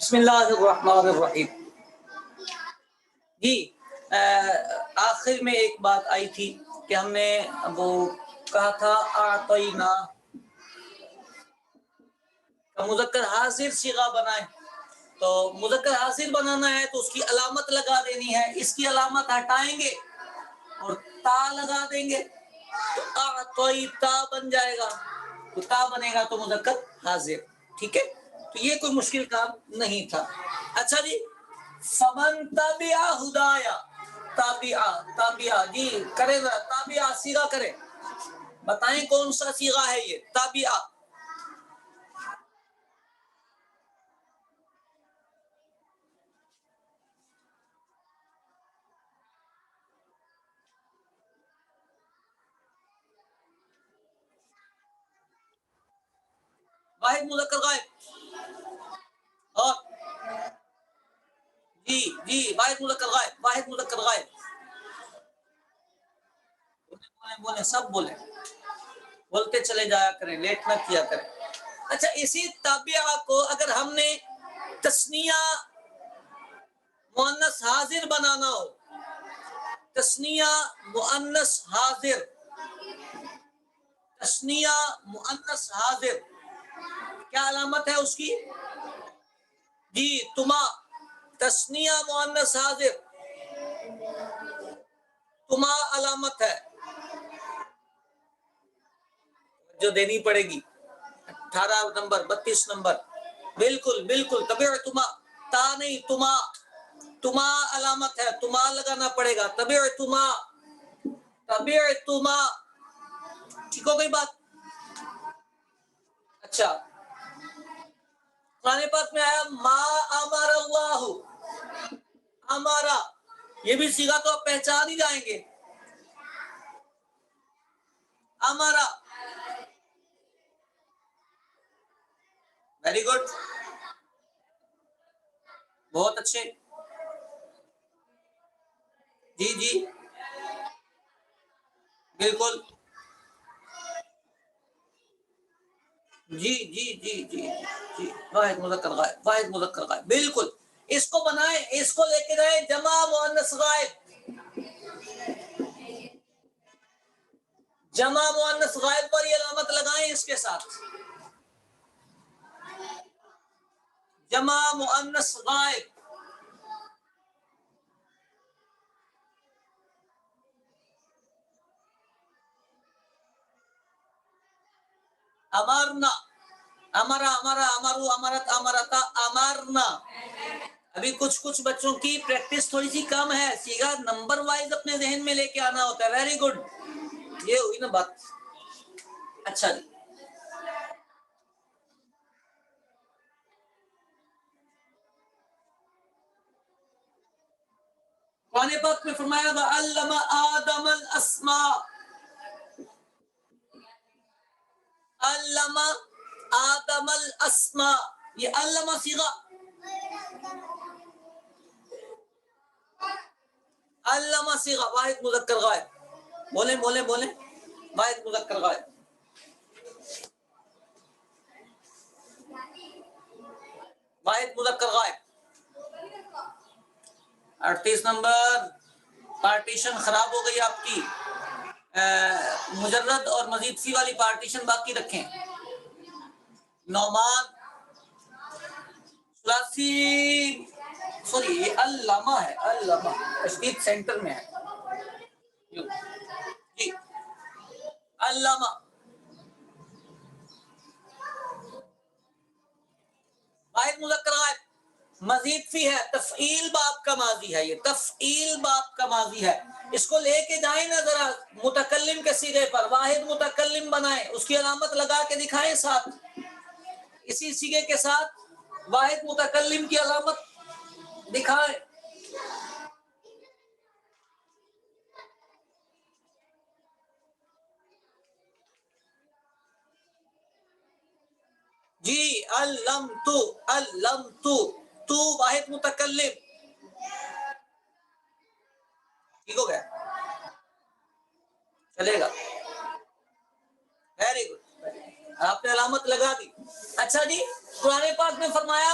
بسم اللہ الرحمن الرحیم. جی آخر میں ایک بات آئی تھی کہ ہم نے وہ کہا تھا اعطینا کا مذکر حاضر صیغہ بنائیں. تو مذکر حاضر بنانا ہے تو اس کی علامت لگا دینی ہے. اس کی علامت ہٹائیں گے اور تا لگا دیں گے تو اعطیتا بن جائے گا. تو تا بنے گا تو مذکر حاضر. ٹھیک ہے, تو یہ کوئی مشکل کام نہیں تھا. اچھا جی, فمن تبع ہدایا, تابعہ جی کرے ذرا, تابعہ صیغہ کرے, بتائیں کون سا صیغہ ہے یہ تابعہ. واحد مذکر غائب, اور جی واحد مذکر غائب, واحد مذکر غائب. بولیں سب بولیں, بولتے چلے جایا کریں, لیٹ نہ کیا کریں. اچھا, اسی تابعہ کو اگر ہم نے تثنیہ مؤنث حاضر بنانا ہو, تثنیہ مؤنث حاضر, تثنیہ مؤنث حاضر, کیا علامت ہے اس کی؟ جی تما. تثنیہ مؤنث حاضر, تما علامت ہے, جو دینی پڑے گی. 18 نمبر 32 نمبر, بالکل بالکل. تبعتما, تا نہیں تما, تما علامت ہے, تما لگانا پڑے گا. تبعتما, تبعتما. ٹھیک ہو گئی بات؟ اچھا, قرآن پاک میں آیا ما امر اللہ, ہمارا, یہ بھی صیغہ تو آپ پہچان ہی جائیں گے. ہمارا, ویری گڈ, بہت اچھے. جی بالکل, جی واحد مذکر غائب, واحد مذکر غائب, بالکل. اس کو بنائیں, اس کو لے کے جائیں جمع مؤنث غائب, جمع مؤنث غائب پر یہ علامت لگائیں اس کے ساتھ. جمع مؤنث غائب, امرنا, امرا, امرا, امرو, امرت, امرتا, امرنا. ابھی کچھ بچوں کی پریکٹس تھوڑی سی کم ہے, صیغہ نمبر وائز اپنے ذہن میں لے کے آنا ہوتا ہے. ویری گڈ, یہ ہوئی نا بات. اچھا جی, قرآن پاک میں فرمایا وَعَلَّمَ آدَمَ الْأَسْمَاءَ, علم آدم الاسماء, یہ علم صیغہ, علم صیغہ, واحد مذکر غائب. بولیں واحد مذکر غائب, واحد مذکر غائب. 38 نمبر, پارٹیشن خراب ہو گئی آپ کی, مجرد اور مزید فی والی پارٹیشن باقی رکھیں. نعمان ثلاثی, سوری یہ علامہ ہے, علامہ تشدید سینٹر میں ہے. جی علامہ, واحد مذکر غائب. مزید فی ہے, تفعیل باب کا ماضی ہے, یہ تفعیل باب کا ماضی ہے. اس کو لے کے جائیں نا ذرا متکلم کے صیغے پر, واحد متکلم بنائیں, اس کی علامت لگا کے دکھائیں ساتھ, اسی صیغے کے ساتھ واحد متکلم کی علامت دکھائیں. جی علمتو, علمتو, تو واحد متکلم. ٹھیک ہو گیا, چلے گا, ویری گڈ, آپ نے علامت لگا دی. اچھا جی, قرآن پاک نے فرمایا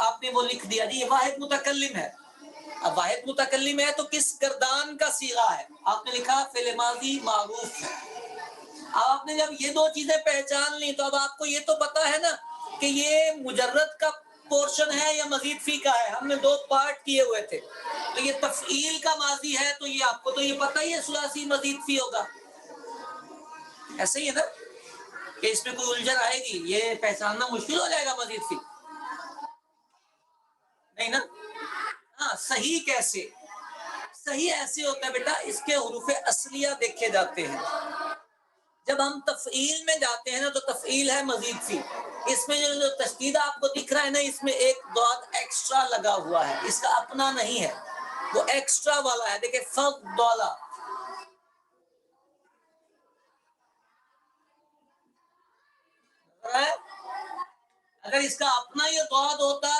آپ نے وہ لکھ دیا جی یہ واحد متکلم ہے. اب واحد متکلم ہے تو کس گردان کا صیغہ ہے؟ آپ نے لکھا فعل ماضی معروف ہے. اب آپ نے جب یہ دو چیزیں پہچان لی تو اب آپ کو یہ تو پتا ہے نا کہ یہ مجرد کا پورشن ہے یا مزید فی کا ہے. ہم نے دو پارٹ کیے ہوئے تھے. تو یہ تفعیل کا ماضی ہے تو یہ آپ کو تو یہ پتا ہی ہے ثلاثی مزید فی ہوگا. ایسے ہی ہے نا کہ اس میں کوئی الجھن آئے گی؟ یہ پہچاننا مشکل ہو جائے گا مزید فی؟ نہیں نا. ہاں صحیح کیسے؟ صحیح ایسے ہوتا ہے بیٹا اس کے حروف اصلیہ دیکھے جاتے ہیں. جب ہم تفعیل میں جاتے ہیں نا تو تفعیل ہے مزید فی. اس میں جو تشدید آپ کو دکھ رہا ہے نا اس میں ایک ضاد ایکسٹرا لگا ہوا ہے. اس کا اپنا نہیں ہے وہ ایکسٹرا والا ہے. دیکھیں فضل اگر اس کا اپنا یہ ضاد ہوتا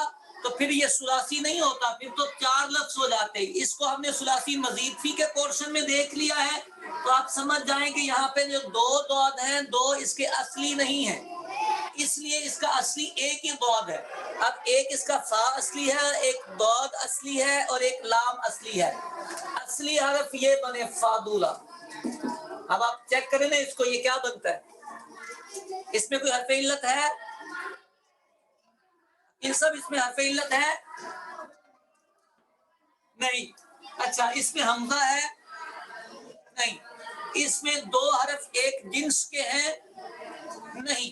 تو پھر یہ ثلاثی نہیں ہوتا. پھر تو 4 لفظ ہو جاتے. اس کو ہم نے ثلاثی مزید فی کے پورشن میں دیکھ لیا ہے تو آپ سمجھ جائیں کہ یہاں پہ جو دو ضاد ہیں دو اس کے اصلی نہیں ہیں. اس لیے اس کا اصلی ایک ہی ضاد ہے. اب ایک اس کا فا اصلی ہے, ایک ضاد اصلی ہے اور ایک لام اصلی ہے. اصلی حرف یہ بنے فادولا. اب آپ چیک کریں نا اس کو یہ کیا بنتا ہے؟ اس میں کوئی حرف علت ہے؟ ان سب اس میں حرف علت ہے نہیں. اچھا اس میں حمزہ ہے نہیں. اس میں دو حرف ایک جنس کے ہیں نہیں.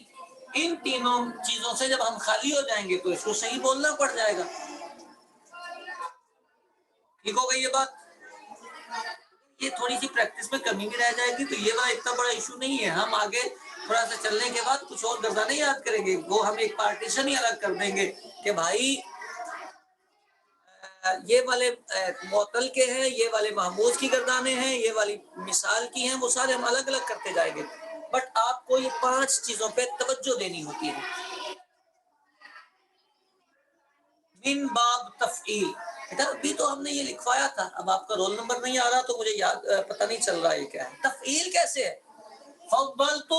ان تینوں چیزوں سے جب ہم خالی ہو جائیں گے تو اس کو صحیح بولنا پڑ جائے گا. ٹھیک ہو گئی یہ بات؟ یہ تھوڑی سی پریکٹس میں کمی بھی رہ جائے گی تو یہ والا اتنا بڑا ایشو نہیں ہے. ہم آگے تھوڑا سا چلنے کے بعد کچھ اور گردانیں یاد کریں گے. وہ ہم ایک پارٹیشن ہی الگ کر دیں گے کہ بھائی یہ والے معطل کے ہیں, یہ والے محمود کی گردانیں ہیں, یہ والی مثال کی ہیں. وہ سارے ہم الگ الگ کرتے جائیں گے. بٹ آپ کو یہ 5 چیزوں پہ توجہ دینی ہوتی ہے. من باب تفعیل بیٹا ابھی تو ہم نے یہ لکھوایا تھا. اب آپ کا رول نمبر نہیں آ رہا تو مجھے یاد پتہ نہیں چل رہا ہے کیا ہے. تفعیل کیسے ہے؟ فضلت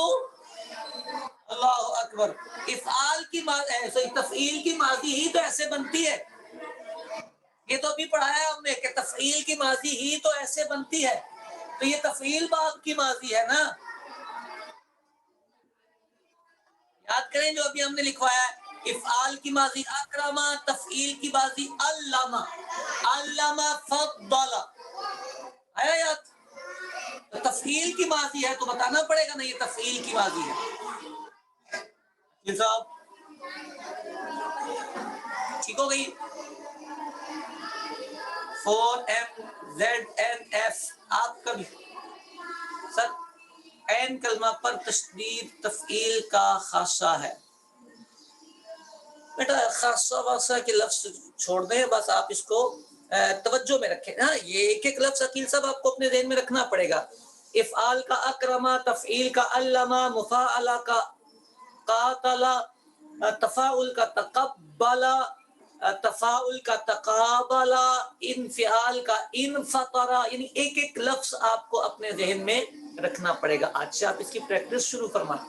اللہ اکبر. افعال کی تفعیل کی ماضی ہی تو ایسے بنتی ہے. یہ تو ابھی پڑھایا ہم نے کہ تفعیل کی ماضی ہی تو ایسے بنتی ہے. تو یہ تفعیل باب کی ماضی ہے نا. یاد کریں جو ابھی ہم نے لکھوایا ہے. افعال کی ماضی اکرما, تفعیل کی ماضی علامہ. علامہ فضل آیا یاد؟ تو تفعیل کی ماضی ہے تو بتانا پڑے گا نا یہ تفعیل کی ماضی ہے. یہ صاحب ٹھیک ہو گئی؟ 4MZNF آپ کا بھی سر این کلمہ پر تشدید تفعیل کا خاصہ ہے. بیٹا خاصہ واسہ کے لفظ چھوڑ دیں, بس آپ اس کو توجہ میں رکھیں. ہاں یہ ایک ایک لفظ عقیل صاحب آپ کو اپنے ذہن میں رکھنا پڑے گا. افعال کا اکرما, تفعیل کا علامہ, مفاعلہ کا قاتلا, تفاعل کا تقبلا, تفاعل کا تقابلا, انفعال کا انفطرا. یعنی ایک ایک لفظ آپ کو اپنے ذہن میں رکھنا پڑے گا. آج سے آپ اس کی پریکٹس شروع فرمائیں.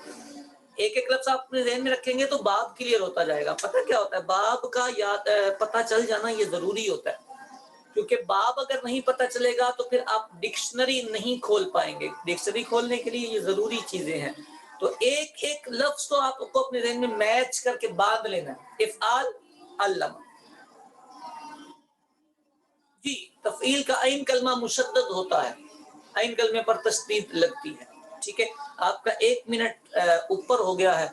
ایک ایک لفظ آپ اپنے ذہن میں رکھیں گے تو باب کلیئر ہوتا جائے گا. پتہ کیا ہوتا ہے باب کا یاد پتہ چل جانا یہ ضروری ہوتا ہے. کیونکہ باب اگر نہیں پتہ چلے گا تو پھر آپ ڈکشنری نہیں کھول پائیں گے. ڈکشنری کھولنے کے لیے یہ ضروری چیزیں ہیں. تو ایک ایک لفظ تو آپ کو اپنے ذہن میں میچ کر کے باندھ لینا ہے. افعال علم جی. تفعیل کا عین کلمہ مشدد ہوتا ہے, عین کلمے پر تشدید لگتی ہے. ٹھیک ہے, آپ کا 1 منٹ اوپر ہو گیا ہے.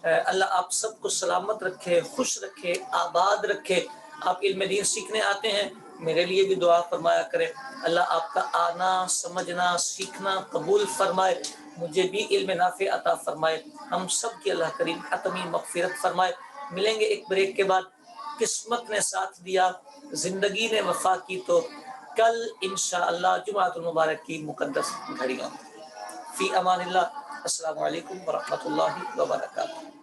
اللہ آپ سب کو سلامت رکھے, خوش رکھے, آباد رکھے. آپ علم دین سیکھنے آتے ہیں, میرے لیے بھی دعا فرمایا کرے. اللہ آپ کا آنا, سمجھنا, سیکھنا قبول فرمائے. مجھے بھی علم نافع عطا فرمائے. ہم سب کی اللہ کریم حتمی مغفرت فرمائے. ملیں گے ایک بریک کے بعد. قسمت نے ساتھ دیا, زندگی نے وفا کی تو کل انشاءاللہ جمعۃ المبارک کی مقدس گھڑیوں. فی امان اللہ. السلام علیکم ورحمۃ اللہ وبرکاتہ.